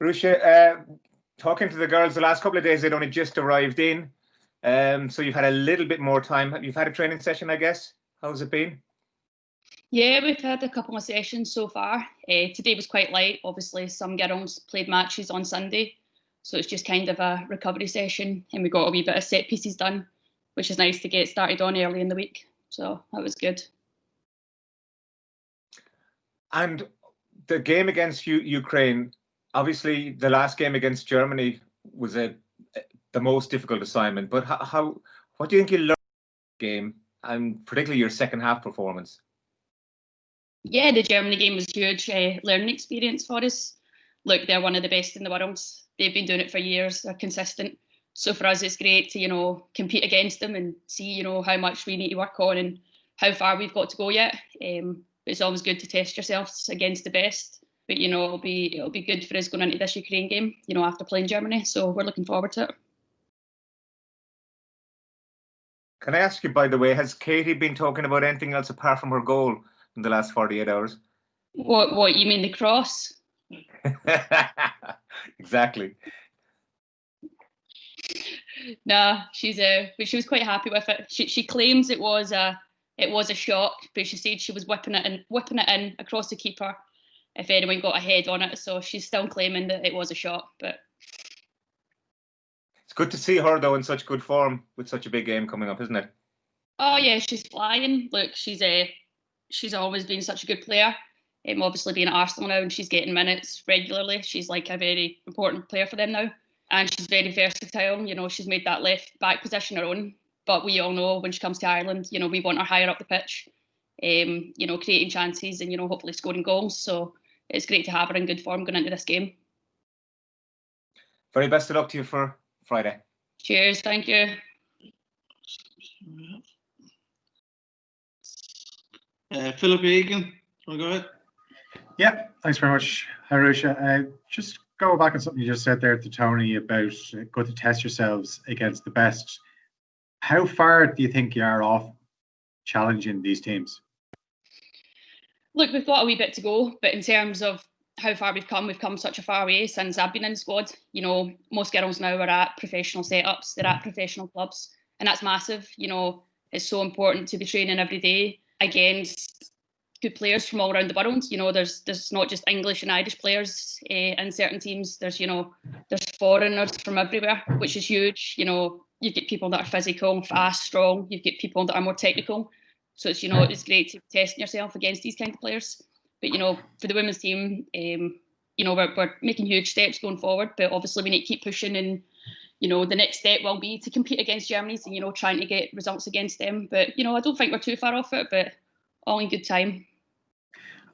Ruesha, talking to the girls the last couple of days, they'd only just arrived in. So you've had a little bit more time. You've had a training session, I guess. How's it been? Yeah, we've had a couple of sessions so far. Today was quite light. Obviously, some girls played matches on Sunday, so it's just kind of a recovery session, and we got a wee bit of set pieces done, which is nice to get started on early in the week. So that was good. And the game against Ukraine, obviously, the last game against Germany was the most difficult assignment. But what do you think you learned from the game, and particularly your second half performance? Yeah, the Germany game was huge learning experience for us. Look, they're one of the best in the world. They've been doing it for years. They're consistent. So for us, it's great to compete against them and see how much we need to work on and how far we've got to go yet. It's always good to test yourselves against the best. But it'll be good for us going into this Ukraine game. After playing Germany. So we're looking forward to it. Can I ask you, by the way, has Katie been talking about anything else apart from her goal in the last 48 hours? What you mean, the cross? Exactly. Nah, but she was quite happy with it. She claims it was a shock, but she said she was whipping it in across the keeper if anyone got a head on it. So she's still claiming that it was a shot. But it's good to see her though in such good form with such a big game coming up, isn't it? Oh yeah, she's flying. Look, she's always been such a good player. Obviously being at Arsenal now and she's getting minutes regularly. She's like a very important player for them now. And she's very versatile. She's made that left back position her own. But we all know when she comes to Ireland, we want her higher up the pitch, creating chances and, hopefully scoring goals. So it's great to have her in good form going into this game. Very best of luck to you for Friday. Cheers. Thank you. Philip Egan, want to go ahead? Yeah, thanks very much, Ruesha. Just go back on something you just said there to Tony about good to test yourselves against the best. How far do you think you are off challenging these teams? Look, we've got a wee bit to go, but in terms of how far we've come such a far way since I've been in the squad. Most girls now are at professional setups, they're at professional clubs, and that's massive. It's so important to be training every day against good players from all around the world. There's not just English and Irish players in certain teams. There's foreigners from everywhere, which is huge. You get people that are physical, fast, strong. You get people that are more technical. So it's great to be testing yourself against these kind of players. But for the women's team, we're making huge steps going forward. But obviously we need to keep pushing, and the next step will be to compete against Germany, and trying to get results against them. But I don't think we're too far off it, but all in good time.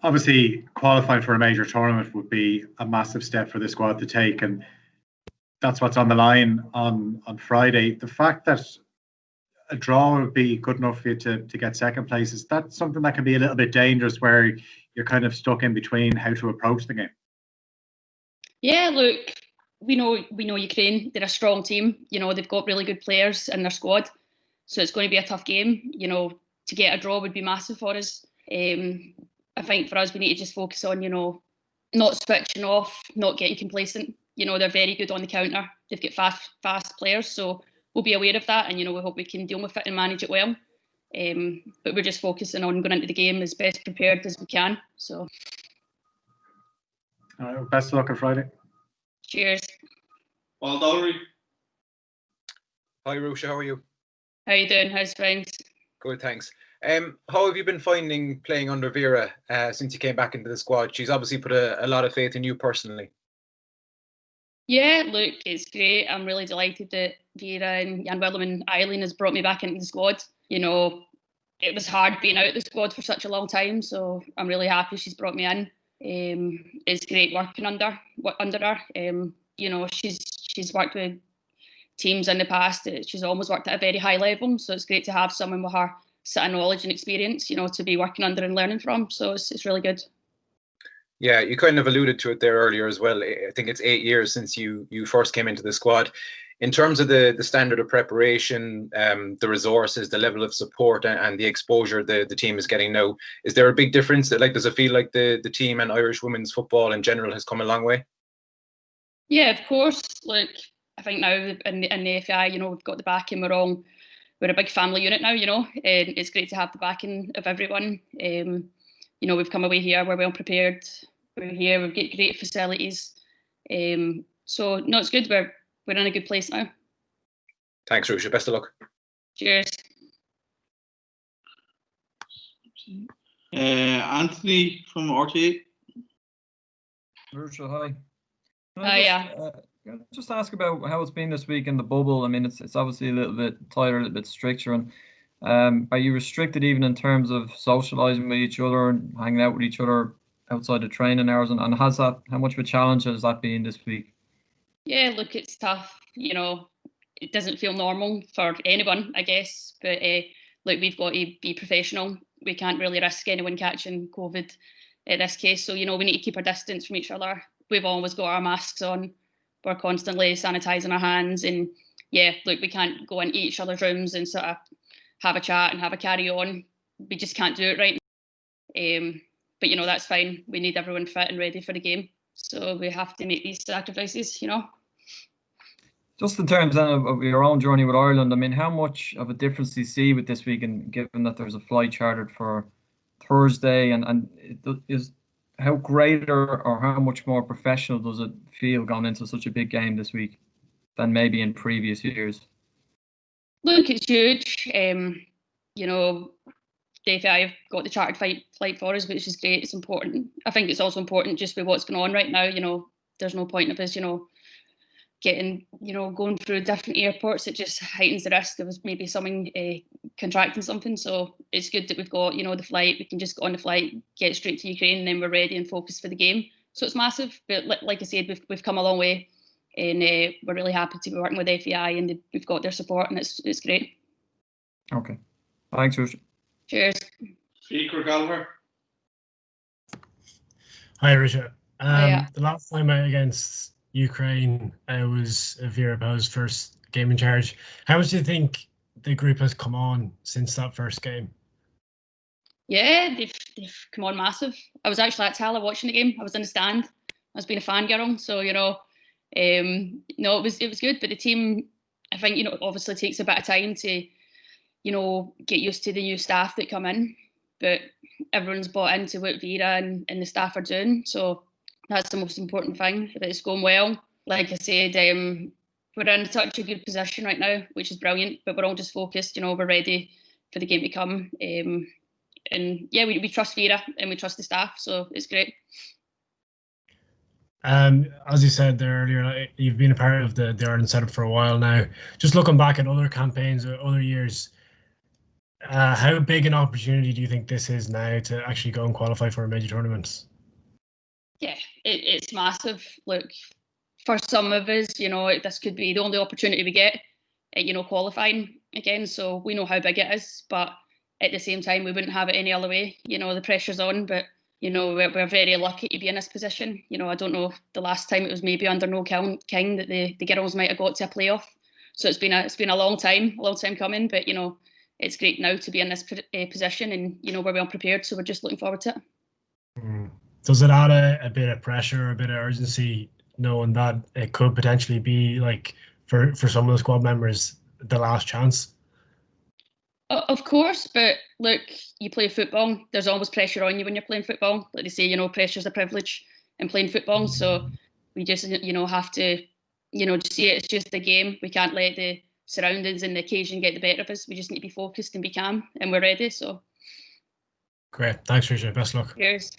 Obviously, qualifying for a major tournament would be a massive step for the squad to take, and that's what's on the line on Friday. The fact that a draw would be good enough for you to get second place, is that something that can be a little bit dangerous, where you're kind of stuck in between how to approach the game? Yeah, look, we know Ukraine. They're a strong team. They've got really good players in their squad, so it's going to be a tough game. To get a draw would be massive for us. I think for us, we need to just focus on not switching off, not getting complacent. They're very good on the counter. They've got fast players, so we'll be aware of that, and we hope we can deal with it and manage it well. But we're just focusing on going into the game as best prepared as we can. So, all right, best of luck on Friday. Cheers. Paul Dollery. Hi, Ruesha, how are you? How are you doing? How's things? Good, thanks. How have you been finding playing under Vera since you came back into the squad? She's obviously put a lot of faith in you personally. Yeah, look, it's great. I'm really delighted that Vera and Jan Willem and Eileen has brought me back into the squad. It was hard being out of the squad for such a long time, so I'm really happy she's brought me in. It's great working under her. She's worked with teams in the past. She's almost worked at a very high level, so it's great to have someone with her set of knowledge and experience, to be working under and learning from. So it's really good. Yeah, you kind of alluded to it there earlier as well. I think it's 8 years since you first came into the squad. In terms of the standard of preparation, the resources, the level of support, and the exposure the team is getting now, is there a big difference? Does it feel like the team and Irish women's football in general has come a long way? Yeah, of course. Look, I think now in the FAI, we've got the backing. We're a big family unit now, and it's great to have the backing of everyone. We've come away here, we're well prepared. We're here, we've got great facilities. So no, it's good. We're in a good place now. Thanks, Ruesha. Best of luck. Cheers. Anthony from RTA. Ruesha, hi. Can I just ask about how it's been this week in the bubble? I mean, it's obviously a little bit tighter, a little bit stricter. And are you restricted even in terms of socialising with each other and hanging out with each other outside the training hours? And how much of a challenge has that been this week? Yeah, look, it's tough. It doesn't feel normal for anyone, I guess. But look, we've got to be professional. We can't really risk anyone catching COVID in this case. So, we need to keep our distance from each other. We've always got our masks on. We're constantly sanitising our hands. And yeah, look, we can't go into each other's rooms and sort of have a chat and have a carry on. We just can't do it right now. But, that's fine. We need everyone fit and ready for the game. So we have to make these sacrifices, Just in terms of your own journey with Ireland, I mean, how much of a difference do you see with this weekend, given that there's a flight chartered for Thursday, and how greater or how much more professional does it feel going into such a big game this week than maybe in previous years? Look, it's huge. The FAI have got the chartered flight for us, which is great. It's important. I think it's also important just with what's going on right now. There's no point of us, going through different airports. It just heightens the risk of maybe someone contracting something. So it's good that we've got, the flight. We can just go on the flight, get straight to Ukraine, and then we're ready and focused for the game. So it's massive. But like I said, we've come a long way, and we're really happy to be working with FAI, and we've got their support, and it's great. Okay, thanks, Ruesha. Cheers. Speaker Gallagher. Hi, Ruesha. Hiya. The last time out against Ukraine was Vera Pauw's first game in charge. How much do you think the group has come on since that first game? Yeah, they've come on massive. I was actually at Tala watching the game. I was in the stand. I was being a fangirl, so no, it was good. But the team, I think, obviously takes a bit of time to, get used to the new staff that come in. But everyone's bought into what Vera and the staff are doing, so that's the most important thing. That it's going well. Like I said, we're in such a good position right now, which is brilliant. But we're all just focused. We're ready for the game to come. And yeah, we trust Vera and we trust the staff, so it's great. As you said there earlier, you've been a part of the Ireland setup for a while now. Just looking back at other campaigns or other years, how big an opportunity do you think this is now to actually go and qualify for a major tournament? Yeah, it's massive. Look, for some of us, this could be the only opportunity we get at, qualifying again. So we know how big it is, but at the same time, we wouldn't have it any other way. The pressure's on, but we're very lucky to be in this position. I don't know if the last time it was maybe under Noel King that the girls might have got to a playoff. So it's been a long time coming. But it's great now to be in this position, and we're well prepared. So we're just looking forward to it. Does it add a bit of pressure, a bit of urgency, knowing that it could potentially be like for some of the squad members the last chance? Of course, but look, you play football. There's always pressure on you when you're playing football. Like they say, pressure's a privilege in playing football. So we just, have to, just see it as just a game. We can't let the surroundings and the occasion get the better of us. We just need to be focused and be calm, and we're ready. So great. Thanks, Ruesha. Best luck. Cheers.